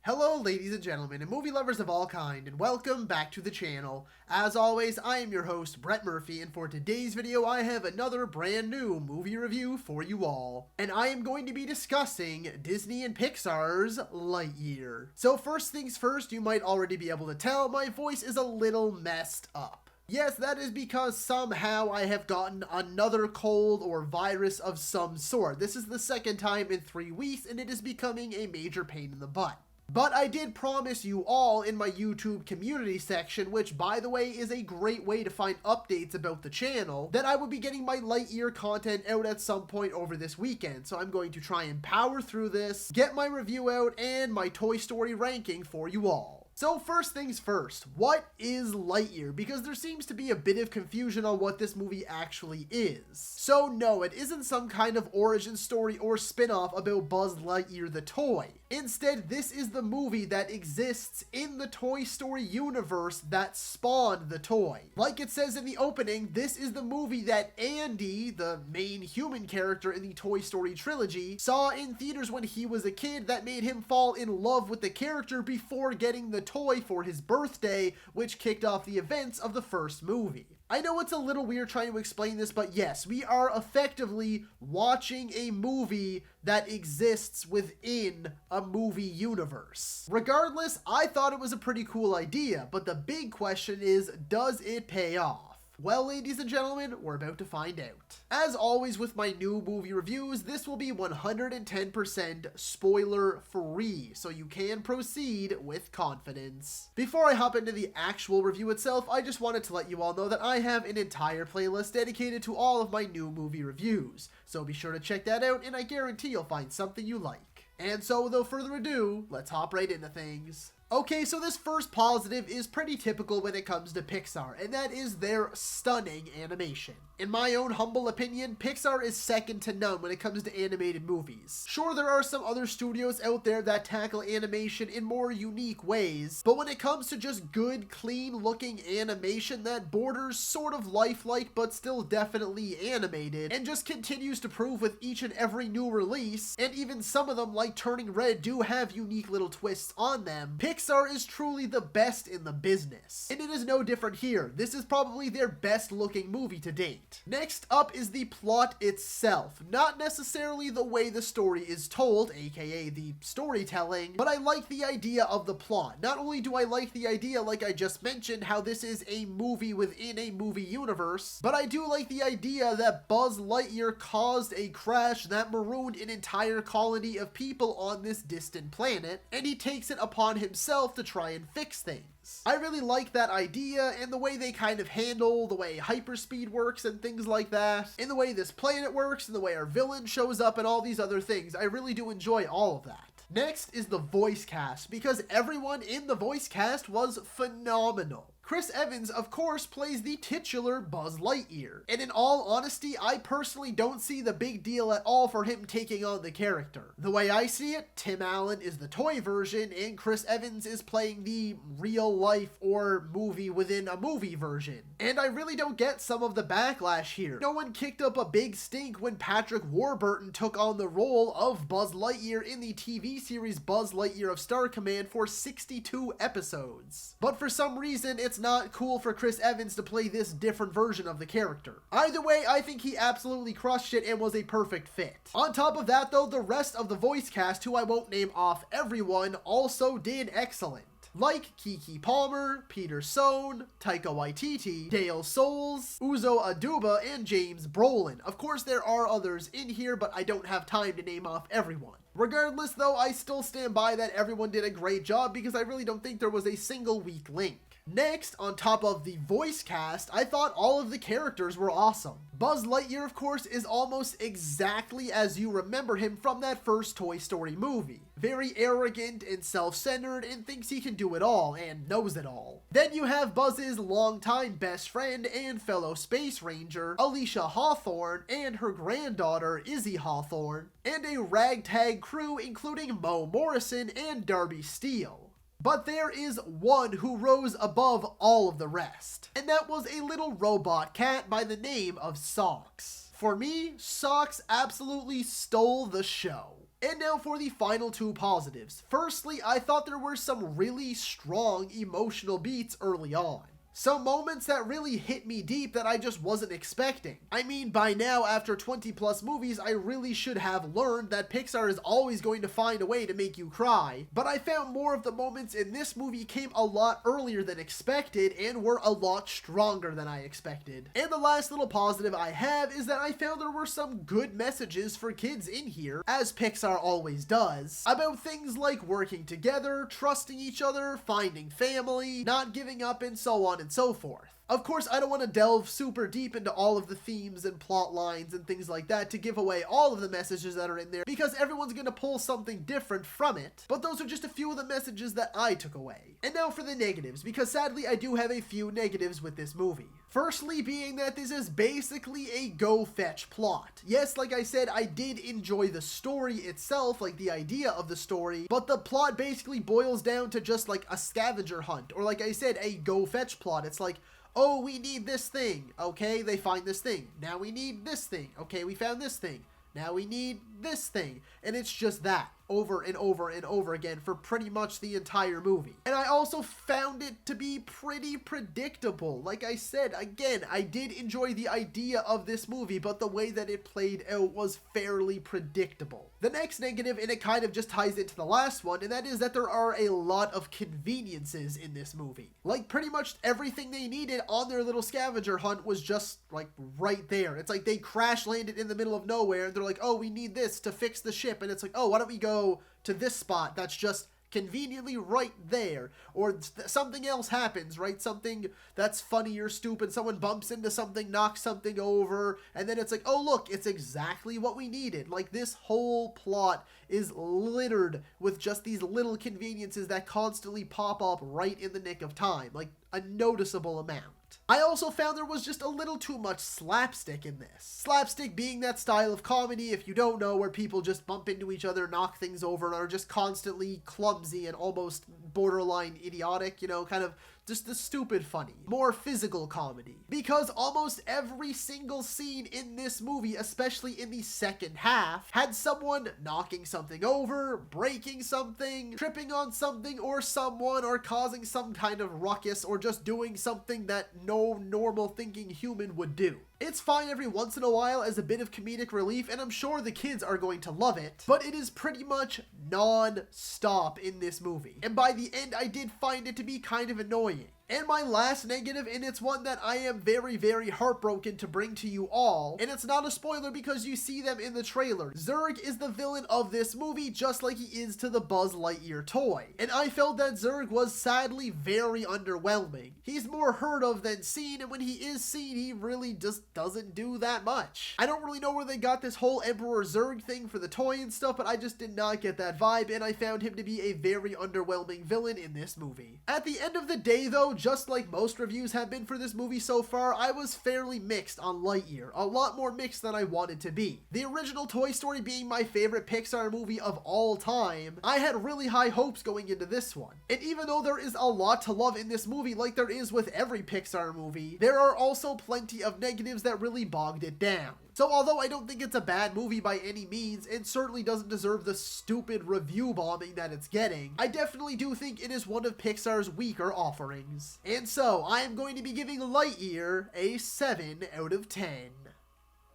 Hello ladies and gentlemen and movie lovers of all kind, and welcome back to the channel. As always, I am your host Brett Murphy, and for today's video I have another brand new movie review for you all. And I am going to be discussing Disney and Pixar's Lightyear. So first things first, you might already be able to tell my voice is a little messed up. Yes, that is because somehow I have gotten another cold or virus of some sort. This is the second time in 3 weeks and it is becoming a major pain in the butt. But I did promise you all in my YouTube community section, which by the way is a great way to find updates about the channel, that I would be getting my Lightyear content out at some point over this weekend. So I'm going to try and power through this, get my review out, and my Toy Story ranking for you all. So first things first, what is Lightyear? Because there seems to be a bit of confusion on what this movie actually is. So no, it isn't some kind of origin story or spin-off about Buzz Lightyear the toy. Instead, this is the movie that exists in the Toy Story universe that spawned the toy. Like it says in the opening, this is the movie that Andy, the main human character in the Toy Story trilogy, saw in theaters when he was a kid that made him fall in love with the character before getting the toy for his birthday, which kicked off the events of the first movie. I know it's a little weird trying to explain this, but yes, we are effectively watching a movie that exists within a movie universe. Regardless, I thought it was a pretty cool idea, but the big question is, does it pay off? Well, ladies and gentlemen, we're about to find out. As always with my new movie reviews, this will be 110% spoiler free, so you can proceed with confidence. Before I hop into the actual review itself, I just wanted to let you all know that I have an entire playlist dedicated to all of my new movie reviews, so be sure to check that out and I guarantee you'll find something you like. And so without further ado, let's hop right into things. Okay, so this first positive is pretty typical when it comes to Pixar, and that is their stunning animation. In my own humble opinion, Pixar is second to none when it comes to animated movies. Sure, there are some other studios out there that tackle animation in more unique ways, but when it comes to just good, clean-looking animation that borders sort of lifelike but still definitely animated, and just continues to prove with each and every new release, and even some of them like Turning Red do have unique little twists on them, Pixar is truly the best in the business. And it is no different here. This is probably their best looking movie to date. Next up is the plot itself. Not necessarily the way the story is told, aka the storytelling, but I like the idea of the plot. Not only do I like the idea, like I just mentioned, how this is a movie within a movie universe, but I do like the idea that Buzz Lightyear caused a crash that marooned an entire colony of people on this distant planet, and he takes it upon himself to try and fix things. I really like that idea and the way they kind of handle the way hyperspeed works and things like that, and the way this planet works and the way our villain shows up and all these other things. I really do enjoy all of that. Next is the voice cast, because everyone in the voice cast was phenomenal. Chris Evans, of course, plays the titular Buzz Lightyear, and in all honesty, I personally don't see the big deal at all for him taking on the character. The way I see it, Tim Allen is the toy version, and Chris Evans is playing the real life or movie within a movie version. And I really don't get some of the backlash here. No one kicked up a big stink when Patrick Warburton took on the role of Buzz Lightyear in the TV series Buzz Lightyear of Star Command for 62 episodes. But for some reason, it's not cool for Chris Evans to play this different version of the character. Either way, I think he absolutely crushed it and was a perfect fit. On top of that though, the rest of the voice cast, who I won't name off everyone, also did excellent. Like Keke Palmer, Peter Sohn, Taika Waititi, Dale Soules, Uzo Aduba, and James Brolin. Of course there are others in here, but I don't have time to name off everyone. Regardless though, I still stand by that everyone did a great job because I really don't think there was a single weak link. Next, on top of the voice cast, I thought all of the characters were awesome. Buzz Lightyear, of course, is almost exactly as you remember him from that first Toy Story movie. Very arrogant and self-centered and thinks he can do it all and knows it all. Then you have Buzz's longtime best friend and fellow space ranger, Alicia Hawthorne, and her granddaughter, Izzy Hawthorne, and a ragtag crew including Mo Morrison and Darby Steele. But there is one who rose above all of the rest, and that was a little robot cat by the name of Socks. For me, Socks absolutely stole the show. And now for the final two positives. Firstly, I thought there were some really strong emotional beats early on. Some moments that really hit me deep that I just wasn't expecting. I mean, by now, after 20 plus movies, I really should have learned that Pixar is always going to find a way to make you cry. But I found more of the moments in this movie came a lot earlier than expected and were a lot stronger than I expected. And the last little positive I have is that I found there were some good messages for kids in here, as Pixar always does, about things like working together, trusting each other, finding family, not giving up, and so on and so forth. Of course, I don't want to delve super deep into all of the themes and plot lines and things like that to give away all of the messages that are in there, because everyone's going to pull something different from it, but those are just a few of the messages that I took away. And now for the negatives, because sadly I do have a few negatives with this movie. Firstly being that this is basically a go-fetch plot. Yes, like I said, I did enjoy the story itself, like the idea of the story, but the plot basically boils down to just like a scavenger hunt, or like I said, a go-fetch plot. It's like, oh, we need this thing. Okay, they find this thing. Now we need this thing. Okay, we found this thing. Now we need this thing. And it's just that over and over and over again for pretty much the entire movie. And I also found it to be pretty predictable. Like I said, again, I did enjoy the idea of this movie, but the way that it played out was fairly predictable. The next negative, and it kind of just ties into the last one, and that is that there are a lot of conveniences in this movie. Like pretty much everything they needed on their little scavenger hunt was just like right there. It's like they crash landed in the middle of nowhere and they're like, oh, we need this to fix the ship. And it's like, oh, why don't we go to this spot that's just conveniently right there, or something else happens, right? Something that's funny or stupid, someone bumps into something, knocks something over, and then it's like, oh look, it's exactly what we needed. Like this whole plot is littered with just these little conveniences that constantly pop up right in the nick of time, like a noticeable amount. I also found there was just a little too much slapstick in this. Slapstick being that style of comedy, if you don't know, where people just bump into each other, knock things over, and are just constantly clumsy and almost borderline idiotic, you know, kind of just the stupid funny. More physical comedy. Because almost every single scene in this movie, especially in the second half, had someone knocking something over, breaking something, tripping on something or someone, or causing some kind of ruckus, or just doing something that no normal thinking human would do. It's fine every once in a while as a bit of comedic relief, and I'm sure the kids are going to love it, but it is pretty much non-stop in this movie. And by the end, I did find it to be kind of annoying. And my last negative, and it's one that I am very, very heartbroken to bring to you all, and it's not a spoiler because you see them in the trailer. Zurg is the villain of this movie, just like he is to the Buzz Lightyear toy. And I felt that Zurg was sadly very underwhelming. He's more heard of than seen, and when he is seen, he really just doesn't do that much. I don't really know where they got this whole Emperor Zurg thing for the toy and stuff, but I just did not get that vibe, and I found him to be a very underwhelming villain in this movie. At the end of the day though, just like most reviews have been for this movie so far, I was fairly mixed on Lightyear. A lot more mixed than I wanted to be. The original Toy Story being my favorite Pixar movie of all time, I had really high hopes going into this one. And even though there is a lot to love in this movie, like there is with every Pixar movie, there are also plenty of negatives that really bogged it down. So although I don't think it's a bad movie by any means, and certainly doesn't deserve the stupid review bombing that it's getting, I definitely do think it is one of Pixar's weaker offerings. And so, I am going to be giving Lightyear a 7 out of 10.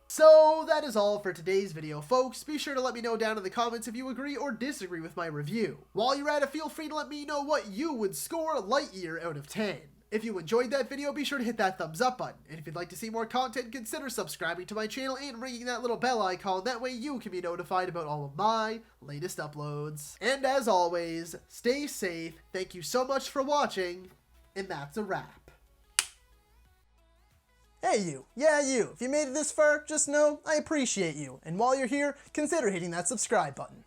So that is all for today's video, folks. Be sure to let me know down in the comments if you agree or disagree with my review. While you're at it, feel free to let me know what you would score Lightyear out of 10. If you enjoyed that video, be sure to hit that thumbs up button. And if you'd like to see more content, consider subscribing to my channel and ringing that little bell icon. That way you can be notified about all of my latest uploads. And as always, stay safe. Thank you so much for watching. And that's a wrap. Hey you, yeah you, if you made it this far, just know I appreciate you, and while you're here, consider hitting that subscribe button.